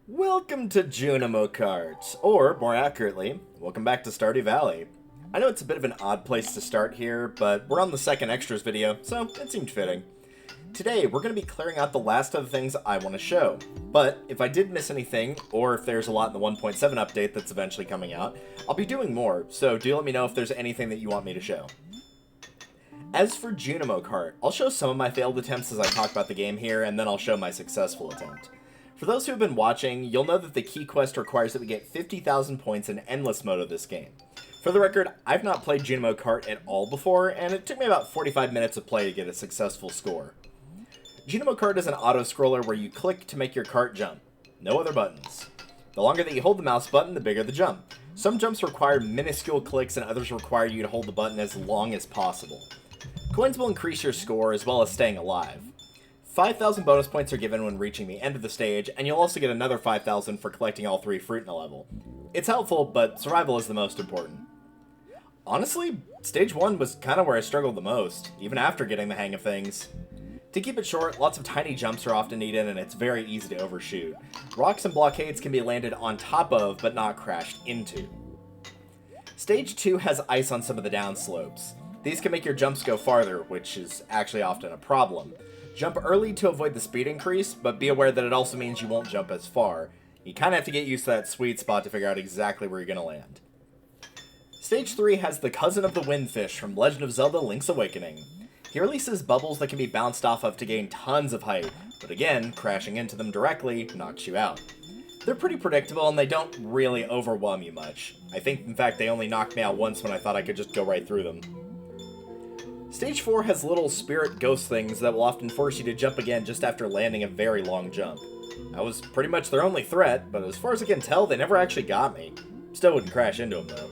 Welcome to Junimo Kart, or more accurately, welcome back to Stardew Valley. I know it's a bit of an odd place to start here, but we're on the second extras video, so it seemed fitting. Today, we're going to be clearing out the last of the things I want to show, but if I did miss anything, or if there's a lot in the 1.7 update that's eventually coming out, I'll be doing more, so do let me know if there's anything that you want me to show. As for Junimo Kart, I'll show some of my failed attempts as I talk about the game here, and then I'll show my successful attempt. For those who have been watching, you'll know that the key quest requires that we get 50,000 points in endless mode of this game. For the record, I've not played Junimo Kart at all before, and it took me about 45 minutes of play to get a successful score. Junimo Kart is an auto-scroller where you click to make your kart jump. No other buttons. The longer that you hold the mouse button, the bigger the jump. Some jumps require minuscule clicks and others require you to hold the button as long as possible. Coins will increase your score as well as staying alive. 5,000 bonus points are given when reaching the end of the stage, and you'll also get another 5,000 for collecting all 3 fruit in a level. It's helpful, but survival is the most important. Honestly, stage 1 was kind of where I struggled the most, even after getting the hang of things. To keep it short, lots of tiny jumps are often needed, and it's very easy to overshoot. Rocks and blockades can be landed on top of, but not crashed into. Stage 2 has ice on some of the downslopes. These can make your jumps go farther, which is actually often a problem. Jump early to avoid the speed increase, but be aware that it also means you won't jump as far. You kind of have to get used to that sweet spot to figure out exactly where you're going to land. Stage 3 has the cousin of the windfish from Legend of Zelda Link's Awakening. He releases bubbles that can be bounced off of to gain tons of height, but again, crashing into them directly knocks you out. They're pretty predictable and they don't really overwhelm you much. I think, in fact, they only knocked me out once when I thought I could just go right through them. Stage 4 has little spirit ghost things that will often force you to jump again just after landing a very long jump. That was pretty much their only threat, but as far as I can tell, they never actually got me. Still wouldn't crash into them though.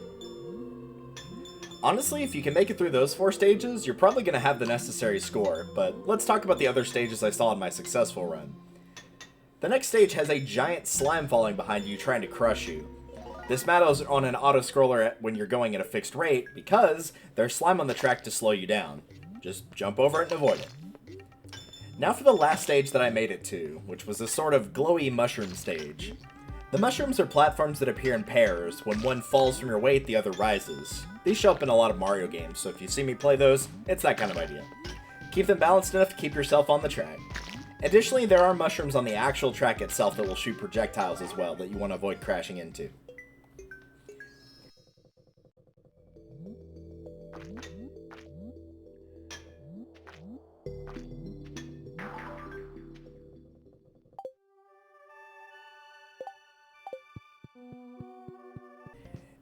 Honestly, if you can make it through those 4 stages, you're probably going to have the necessary score, but let's talk about the other stages I saw in my successful run. The next stage has a giant slime falling behind you trying to crush you. This matters on an auto-scroller when you're going at a fixed rate, because there's slime on the track to slow you down. Just jump over it and avoid it. Now for the last stage that I made it to, which was a sort of glowy mushroom stage. The mushrooms are platforms that appear in pairs. When one falls from your weight, the other rises. These show up in a lot of Mario games, so if you see me play those, it's that kind of idea. Keep them balanced enough to keep yourself on the track. Additionally, there are mushrooms on the actual track itself that will shoot projectiles as well that you want to avoid crashing into.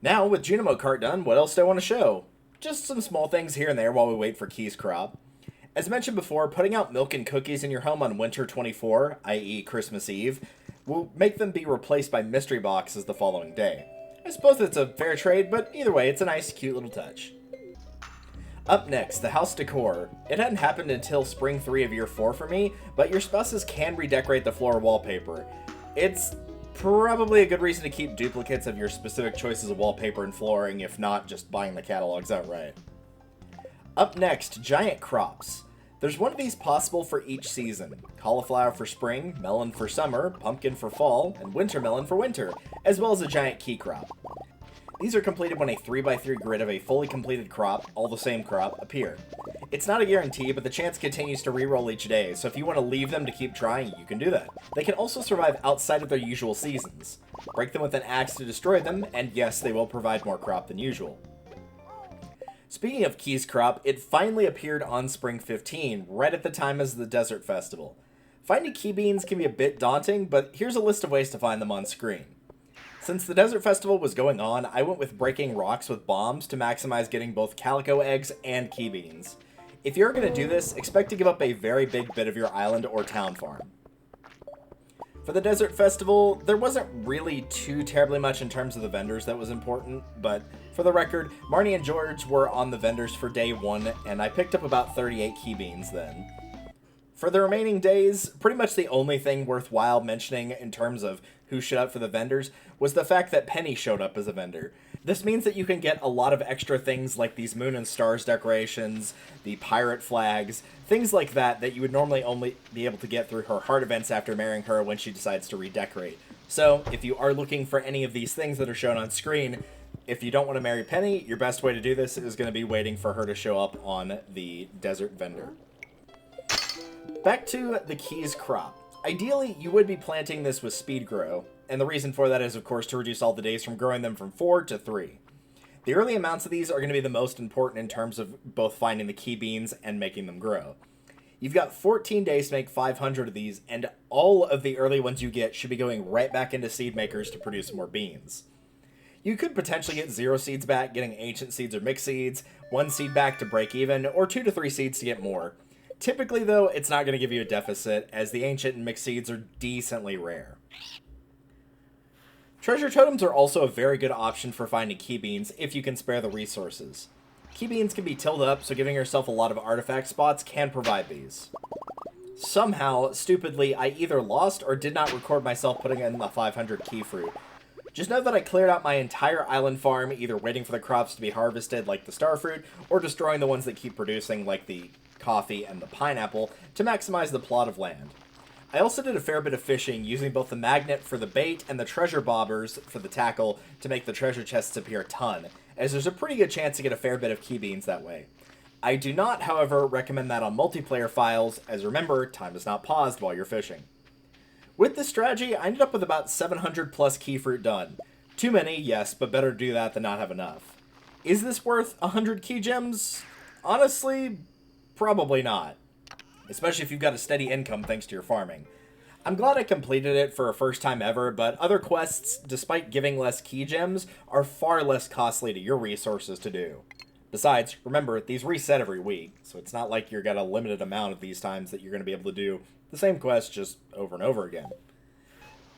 Now, with Junimo Kart done, what else do I want to show? Just some small things here and there while we wait for Key's crop. As mentioned before, putting out milk and cookies in your home on Winter 24, i.e. Christmas Eve, will make them be replaced by mystery boxes the following day. I suppose it's a fair trade, but either way, it's a nice, cute little touch. Up next, the house decor. It hadn't happened until Spring 3 of Year 4 for me, but your spouses can redecorate the floor wallpaper. It's probably a good reason to keep duplicates of your specific choices of wallpaper and flooring, if not just buying the catalogs outright. Up next, giant crops. There's one of these possible for each season. Cauliflower for spring, melon for summer, pumpkin for fall, and winter melon for winter, as well as a giant key crop. These are completed when a 3x3 grid of a fully completed crop, all the same crop, appear. It's not a guarantee, but the chance continues to reroll each day, so if you want to leave them to keep trying, you can do that. They can also survive outside of their usual seasons. Break them with an axe to destroy them, and yes, they will provide more crop than usual. Speaking of Key's crop, it finally appeared on Spring 15, right at the time as the Desert Festival. Finding key beans can be a bit daunting, but here's a list of ways to find them on screen. Since the Desert Festival was going on, I went with breaking rocks with bombs to maximize getting both calico eggs and key beans. If you're going to do this, expect to give up a very big bit of your island or town farm. For the Desert Festival, there wasn't really too terribly much in terms of the vendors that was important, but for the record, Marnie and George were on the vendors for day 1, and I picked up about 38 key beans then. For the remaining days, pretty much the only thing worthwhile mentioning in terms of who showed up for the vendors was the fact that Penny showed up as a vendor. This means that you can get a lot of extra things like these moon and stars decorations, the pirate flags, things like that that you would normally only be able to get through her heart events after marrying her when she decides to redecorate. So if you are looking for any of these things that are shown on screen, if you don't want to marry Penny, your best way to do this is going to be waiting for her to show up on the desert vendor. Back to the keys crop. Ideally, you would be planting this with speed grow, and the reason for that is, of course, to reduce all the days from growing them from 4 to 3. The early amounts of these are going to be the most important in terms of both finding the key beans and making them grow. You've got 14 days to make 500 of these, and all of the early ones you get should be going right back into seed makers to produce more beans. You could potentially get 0 seeds back, getting ancient seeds or mixed seeds, 1 seed back to break even, or 2 to 3 seeds to get more. Typically, though, it's not going to give you a deficit, as the ancient and mixed seeds are decently rare. Treasure totems are also a very good option for finding key beans if you can spare the resources. Key beans can be tilled up, so giving yourself a lot of artifact spots can provide these. Somehow, stupidly, I either lost or did not record myself putting in the 500 key fruit. Just know that I cleared out my entire island farm, either waiting for the crops to be harvested like the starfruit, or destroying the ones that keep producing like the coffee and the pineapple to maximize the plot of land. I also did a fair bit of fishing, using both the magnet for the bait and the treasure bobbers for the tackle to make the treasure chests appear a ton, as there's a pretty good chance to get a fair bit of key beans that way. I do not, however, recommend that on multiplayer files, as remember, time is not paused while you're fishing. With this strategy, I ended up with about 700 plus key fruit done. Too many, yes, but better to do that than not have enough. Is this worth 100 key gems? Honestly, probably not. Especially if you've got a steady income thanks to your farming. I'm glad I completed it for a first time ever, but other quests, despite giving less key gems, are far less costly to your resources to do. Besides, remember, these reset every week, so it's not like you've got a limited amount of these times that you're going to be able to do the same quest just over and over again.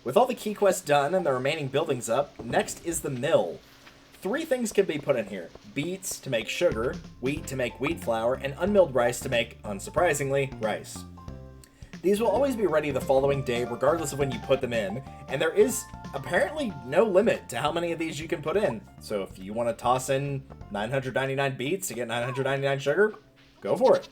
With all the key quests done and the remaining buildings up, next is the mill. 3 things can be put in here: beets to make sugar, wheat to make wheat flour, and unmilled rice to make, unsurprisingly, rice. These will always be ready the following day regardless of when you put them in, and there is apparently no limit to how many of these you can put in. So if you want to toss in 999 beets to get 999 sugar, go for it.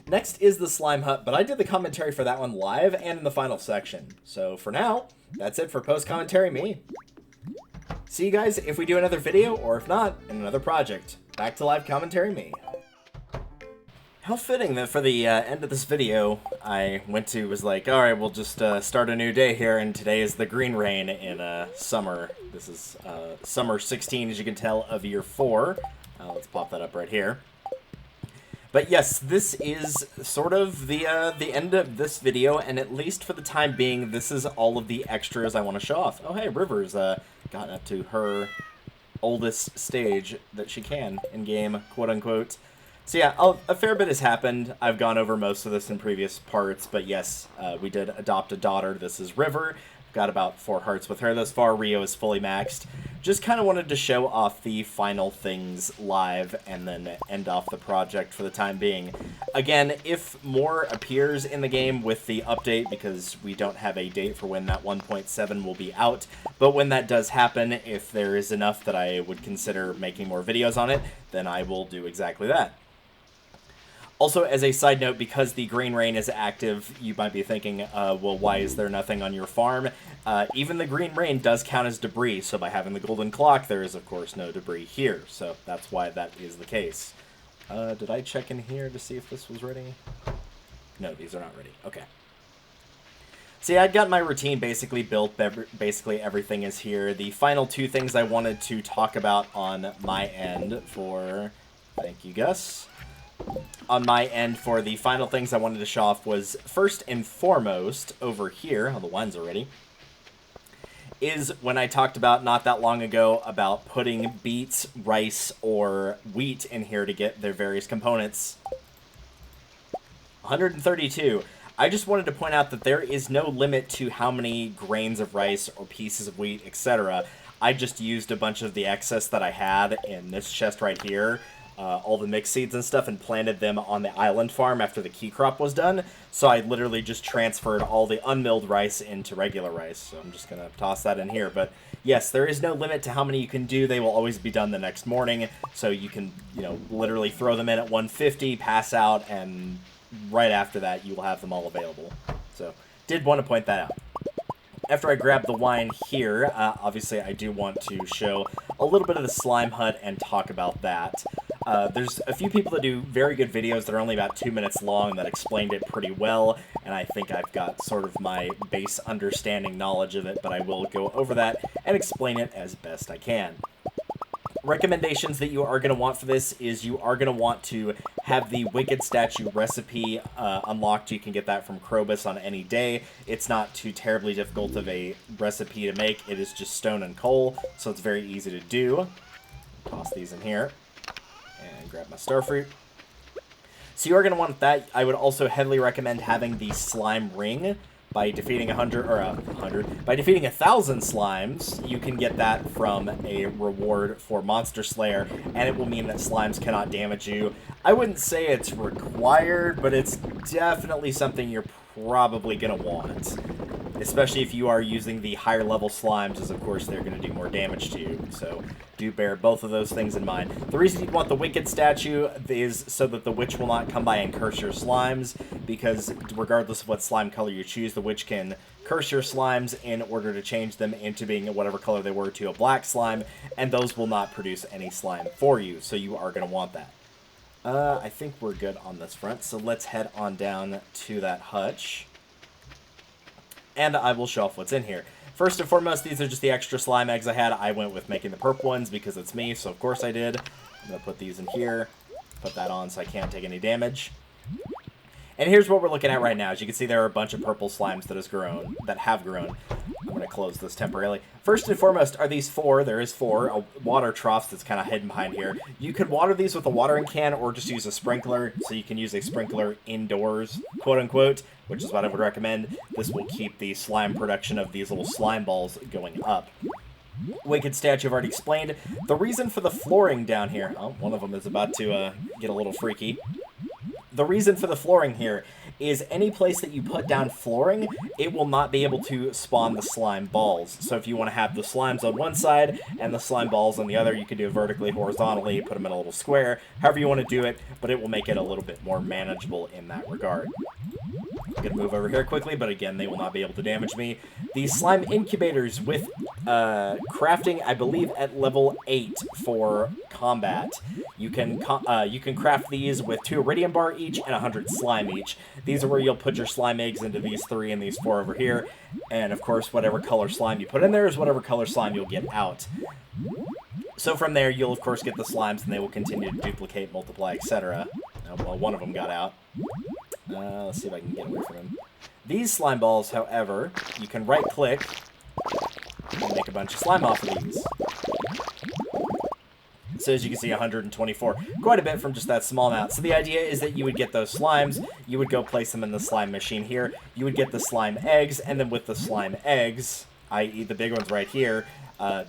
Next is the slime hut, but I did the commentary for that one live and in the final section. So for now, that's it for post-commentary me. See you guys if we do another video, or if not, in another project. Back to live commentary me. How fitting that for the end of this video, I was like, alright, we'll just start a new day here, and today is the green rain in summer. This is summer 16, as you can tell, of year 4. Let's pop that up right here. But yes, this is sort of the end of this video, and at least for the time being, this is all of the extras I want to show off. Oh hey, River's gotten up to her oldest stage that she can in-game, quote-unquote. So yeah, a fair bit has happened. I've gone over most of this in previous parts, but yes, we did adopt a daughter. This is River. Got about 4 hearts with her thus far. Rio is fully maxed. Just kind of wanted to show off the final things live and then end off the project for the time being. Again, if more appears in the game with the update, because we don't have a date for when that 1.7 will be out, but when that does happen, if there is enough that I would consider making more videos on it, then I will do exactly that. Also, as a side note, because the green rain is active, you might be thinking, well, why is there nothing on your farm? Even the green rain does count as debris, so by having the golden clock, there is, of course, no debris here. So that's why that is the case. Did I check in here to see if this was ready? No, these are not ready. Okay. See, I'd got my routine basically built. Basically, everything is here. The final 2 things I wanted to talk about on my end for... Thank you, Gus. On my end, for the final things I wanted to show off was, first and foremost, over here, oh, the wine's already, is when I talked about not that long ago about putting beets, rice, or wheat in here to get their various components. 132. I just wanted to point out that there is no limit to how many grains of rice or pieces of wheat, etc. I just used a bunch of the excess that I had in this chest right here, all the mixed seeds and stuff, and planted them on the island farm after the key crop was done. So I literally just transferred all the unmilled rice into regular rice. So I'm just going to toss that in here. But yes, there is no limit to how many you can do. They will always be done the next morning. So you can, literally throw them in at 150, pass out, and right after that you will have them all available. So did want to point that out. After I grab the wine here, obviously I do want to show a little bit of the slime hut and talk about that. There's a few people that do very good videos that are only about 2 minutes long that explained it pretty well, and I think I've got sort of my base understanding knowledge of it, but I will go over that and explain it as best I can. Recommendations that you are going to want for this is you are going to want to have the Wicked Statue recipe unlocked. You can get that from Krobus on any day. It's not too terribly difficult of a recipe to make. It is just stone and coal, so it's very easy to do. Toss these in here and grab my starfruit. So you are going to want that. I would also heavily recommend having the slime ring. By defeating by defeating 1,000 slimes, you can get that from a reward for Monster Slayer, and it will mean that slimes cannot damage you. I wouldn't say it's required, but it's definitely something you're probably going to want. Especially if you are using the higher level slimes, as of course they're going to do more damage to you. So do bear both of those things in mind. The reason you'd want the Wicked Statue is so that the witch will not come by and curse your slimes, because regardless of what slime color you choose, the witch can curse your slimes in order to change them into being whatever color they were to a black slime, and those will not produce any slime for you, so you are going to want that. I think we're good on this front, so let's head on down to that hutch. And I will show off what's in here. First and foremost, these are just the extra slime eggs I had. I went with making the purple ones because it's me, so of course I did. I'm going to put these in here, put that on so I can't take any damage. And here's what we're looking at right now. As you can see, there are a bunch of purple slimes that have grown. I'm going to close this temporarily. First and foremost are these four. There is four water troughs that's kind of hidden behind here. You could water these with a watering can or just use a sprinkler. So you can use a sprinkler indoors, quote unquote, which is what I would recommend. This will keep the slime production of these little slime balls going up. Wicked Statue I've already explained. The reason for the flooring down here... Oh, one of them is about to get a little freaky. The reason for the flooring here is any place that you put down flooring, it will not be able to spawn the slime balls. So if you want to have the slimes on one side and the slime balls on the other, you can do it vertically, horizontally, put them in a little square, however you want to do it, but it will make it a little bit more manageable in that regard. I'm going to move over here quickly, but again, they will not be able to damage me. These slime incubators with crafting, I believe, at level 8 for combat. You can craft these with 2 iridium bar each and 100 slime each. These are where you'll put your slime eggs into these 3 and these 4 over here. And of course, whatever color slime you put in there is whatever color slime you'll get out. So from there, you'll of course get the slimes, and they will continue to duplicate, multiply, etc. Well, one of them got out. Let's see if I can get away from him. These slime balls, however, you can right-click and make a bunch of slime off of these. So as you can see, 124. Quite a bit from just that small amount. So the idea is that you would get those slimes, you would go place them in the slime machine here, you would get the slime eggs, and then with the slime eggs, i.e. the big ones right here,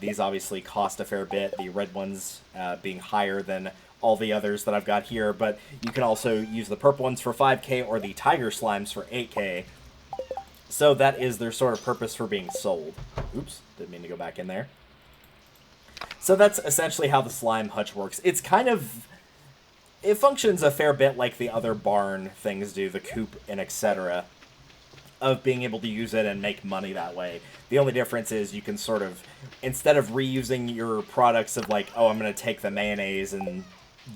these obviously cost a fair bit, the red ones being higher than all the others that I've got here, but you can also use the purple ones for 5k or the tiger slimes for 8k. So that is their sort of purpose for being sold. Oops, didn't mean to go back in there. So that's essentially how the slime hutch works. It's kind of... It functions a fair bit like the other barn things do, the coop and etc. Of being able to use it and make money that way. The only difference is you can sort of, instead of reusing your products of like, oh, I'm going to take the mayonnaise and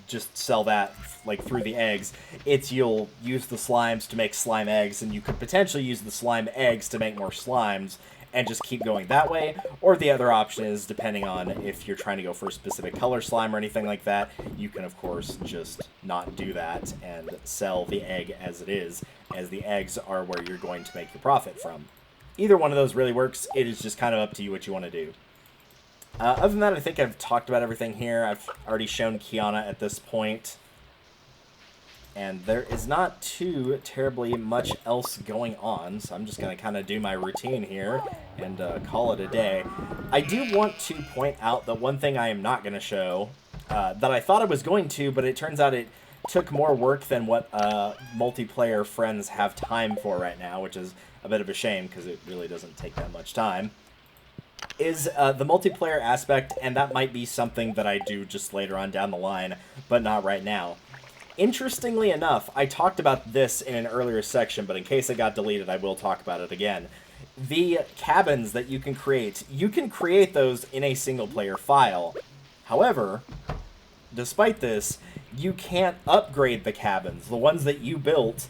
just sell that like through the eggs, it's you'll use the slimes to make slime eggs, and you could potentially use the slime eggs to make more slimes and just keep going that way. Or the other option is, depending on if you're trying to go for a specific color slime or anything like that, you can of course just not do that and sell the egg as it is, as the eggs are where you're going to make the profit from. Either one of those really works. It is just kind of up to you what you want to do. Other than that, I think I've talked about everything here. I've already shown Kiana at this point. And there is not too terribly much else going on, so I'm just going to kind of do my routine here and call it a day. I do want to point out that one thing I am not going to show, that I thought I was going to, but it turns out it took more work than what multiplayer friends have time for right now, which is a bit of a shame because it really doesn't take that much time, is the multiplayer aspect, and that might be something that I do just later on down the line, but not right now. Interestingly enough, I talked about this in an earlier section, but in case it got deleted, I will talk about it again. The cabins that you can create those in a single-player file. However, despite this, you can't upgrade the cabins, the ones that you built,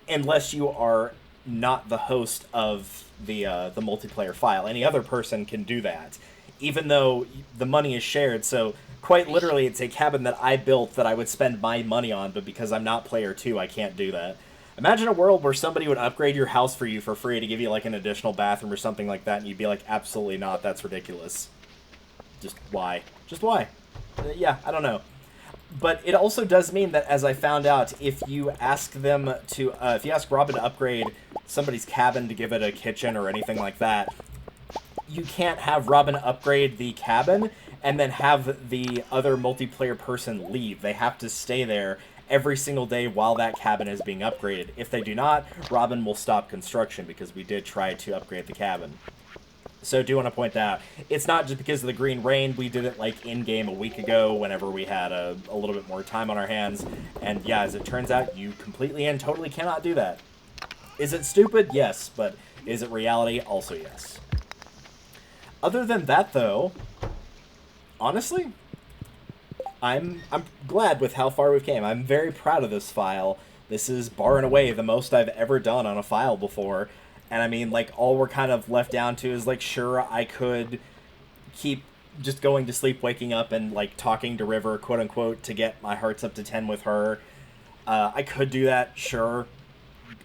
unless you are not the host of the multiplayer file. Any other person can do that, even though the money is shared. So quite literally, it's a cabin that I built that I would spend my money on, but because I'm not player 2, I can't do that. Imagine a world where somebody would upgrade your house for you for free to give you like an additional bathroom or something like that, and you'd be like, absolutely not, that's ridiculous. Just why? Just why? Yeah, I don't know. But it also does mean that, as I found out, if you ask them to, if you ask Robin to upgrade somebody's cabin to give it a kitchen or anything like that, you can't have Robin upgrade the cabin and then have the other multiplayer person leave. They have to stay there every single day while that cabin is being upgraded. If they do not, Robin will stop construction, because we did try to upgrade the cabin. So I do want to point that out. It's not just because of the green rain. We did it like in-game a week ago whenever we had a little bit more time on our hands. And yeah, as it turns out, you completely and totally cannot do that. Is it stupid? Yes. But is it reality? Also yes. Other than that, though, honestly, I'm glad with how far we've came. I'm very proud of this file. This is bar and away the most I've ever done on a file before. And I mean, like, all we're kind of left down to is, like, sure, I could keep just going to sleep, waking up, and, like, talking to River, quote-unquote, to get my hearts up to 10 with her. I could do that, sure.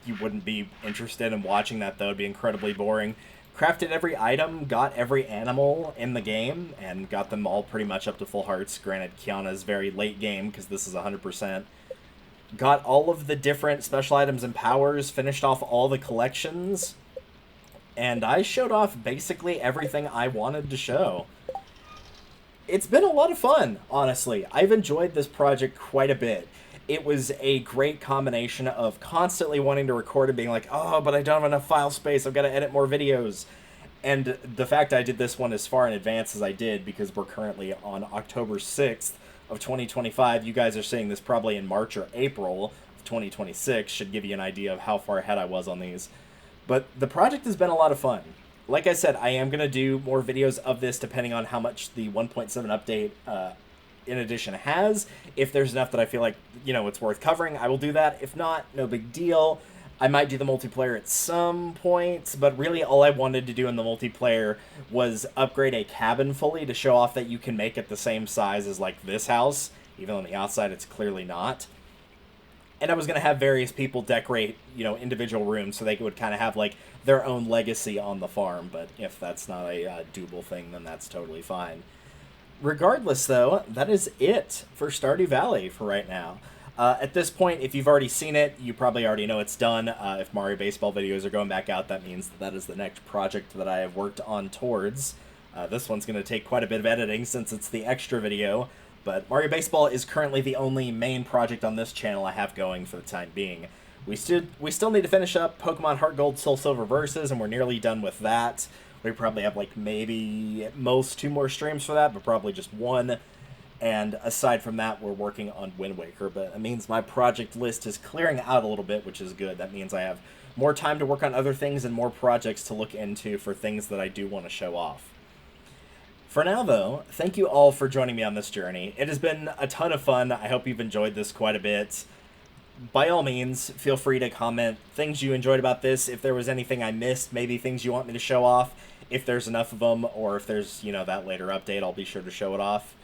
You wouldn't be interested in watching that, though. It'd be incredibly boring. Crafted every item, got every animal in the game, and got them all pretty much up to full hearts. Granted, Kiana's very late game, because this is 100%. Got all of the different special items and powers, finished off all the collections, and I showed off basically everything I wanted to show. It's been a lot of fun, honestly. I've enjoyed this project quite a bit. It was a great combination of constantly wanting to record and being like, oh, but I don't have enough file space, I've got to edit more videos. And the fact I did this one as far in advance as I did, because we're currently on October 6th, of 2025, you guys are seeing this probably in March or April of 2026, should give you an idea of how far ahead I was on these. But the project has been a lot of fun. Like I said, I am going to do more videos of this depending on how much the 1.7 update in addition has. If there's enough that I feel like, you know, it's worth covering, I will do that. If not, no big deal. I might do the multiplayer at some point, but really all I wanted to do in the multiplayer was upgrade a cabin fully to show off that you can make it the same size as, like, this house, even on the outside it's clearly not. And I was going to have various people decorate, you know, individual rooms so they would kind of have, like, their own legacy on the farm, but if that's not a doable thing, then that's totally fine. Regardless, though, that is it for Stardew Valley for right now. At this point, if you've already seen it, you probably already know it's done. If Mario Baseball videos are going back out, that means that is the next project that I have worked on towards. This one's going to take quite a bit of editing since it's the extra video, but Mario Baseball is currently the only main project on this channel I have going for the time being. We still need to finish up Pokemon Heart Gold Soul Silver Versus, and we're nearly done with that. We probably have, like, maybe at most 2 more streams for that, but probably just 1. And aside from that, we're working on Wind Waker, but it means my project list is clearing out a little bit, which is good. That means I have more time to work on other things and more projects to look into for things that I do want to show off. For now, though, thank you all for joining me on this journey. It has been a ton of fun. I hope you've enjoyed this quite a bit. By all means, feel free to comment things you enjoyed about this. If there was anything I missed, maybe things you want me to show off, if there's enough of them, or if there's, you know, that later update, I'll be sure to show it off.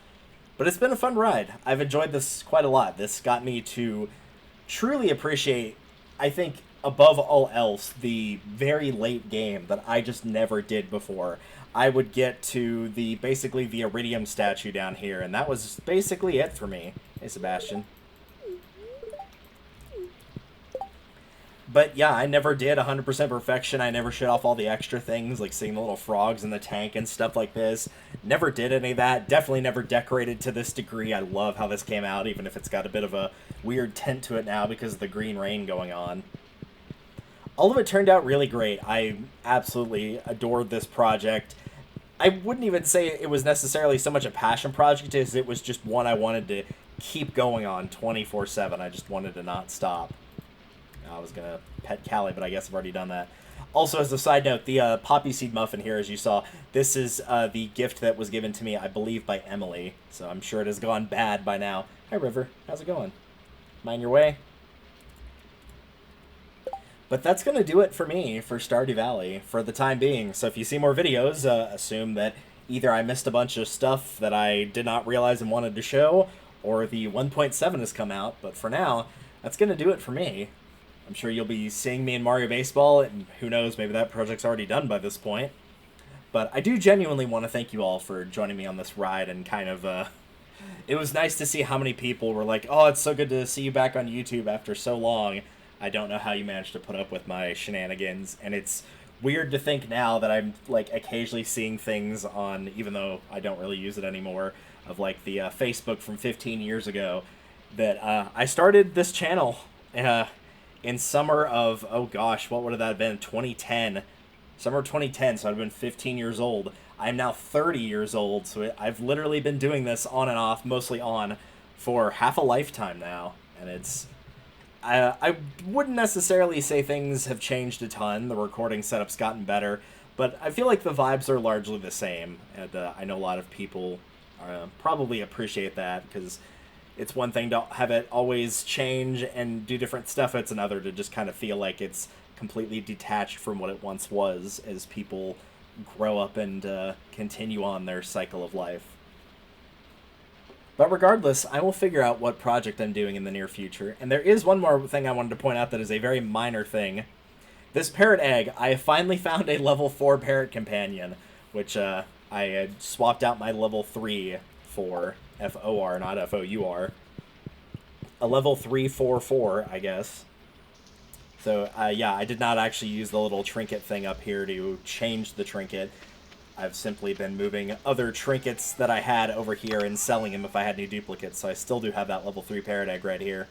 But it's been a fun ride. I've enjoyed this quite a lot. This got me to truly appreciate, I think, above all else, the very late game that I just never did before. I would get to basically the Iridium statue down here, and that was basically it for me. Hey, Sebastian. But yeah, I never did 100% perfection. I never showed off all the extra things, like seeing the little frogs in the tank and stuff like this. Never did any of that. Definitely never decorated to this degree. I love how this came out, even if it's got a bit of a weird tint to it now because of the green rain going on. All of it turned out really great. I absolutely adored this project. I wouldn't even say it was necessarily so much a passion project as it was just one I wanted to keep going on 24/7. I just wanted to not stop. I was going to pet Callie, but I guess I've already done that. Also, as a side note, the poppy seed muffin here, as you saw, this is the gift that was given to me, I believe, by Emily. So I'm sure it has gone bad by now. Hi, River. How's it going? Mind your way? But that's going to do it for me for Stardew Valley for the time being. So if you see more videos, assume that either I missed a bunch of stuff that I did not realize and wanted to show, or the 1.7 has come out. But for now, that's going to do it for me. I'm sure you'll be seeing me in Mario Baseball, and who knows, maybe that project's already done by this point. But I do genuinely want to thank you all for joining me on this ride and kind of, it was nice to see how many people were like, oh, it's so good to see you back on YouTube after so long. I don't know how you managed to put up with my shenanigans, and it's weird to think now that I'm, like, occasionally seeing things on, even though I don't really use it anymore, of, like, the Facebook from 15 years ago, that I started this channel in summer of, oh gosh, what would that have been, 2010. Summer of 2010, so I've been 15 years old. I'm now 30 years old, so I've literally been doing this on and off, mostly on, for half a lifetime now, and it's... I wouldn't necessarily say things have changed a ton. The recording setup's gotten better, but I feel like the vibes are largely the same, and I know a lot of people probably appreciate that, because it's one thing to have it always change and do different stuff, it's another to just kind of feel like it's completely detached from what it once was as people grow up and continue on their cycle of life. But regardless, I will figure out what project I'm doing in the near future. And there is one more thing I wanted to point out that is a very minor thing. This parrot egg, I finally found a level 4 parrot companion, which I had swapped out my level 3 for F-O-R, not F-O-U-R. A level 344, I guess. So, yeah, I did not actually use the little trinket thing up here to change the trinket. I've simply been moving other trinkets that I had over here and selling them if I had new duplicates, so I still do have that level 3 parrot egg right here.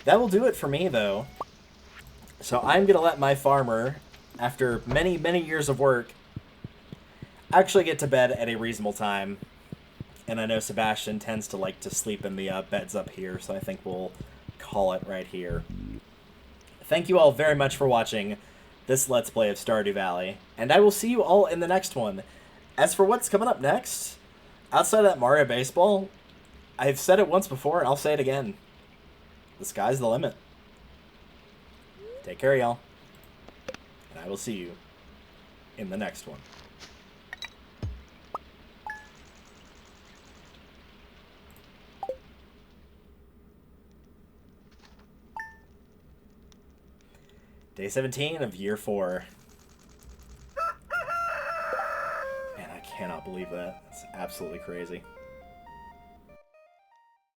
That will do it for me, though. So I'm going to let my farmer, after many, many years of work, actually get to bed at a reasonable time. And I know Sebastian tends to like to sleep in the beds up here, so I think we'll call it right here. Thank you all very much for watching this Let's Play of Stardew Valley, and I will see you all in the next one. As for what's coming up next, outside of that Mario Baseball, I've said it once before, and I'll say it again. The sky's the limit. Take care, y'all. And I will see you in the next one. Day 17 of year 4. Man, I cannot believe that. It's absolutely crazy.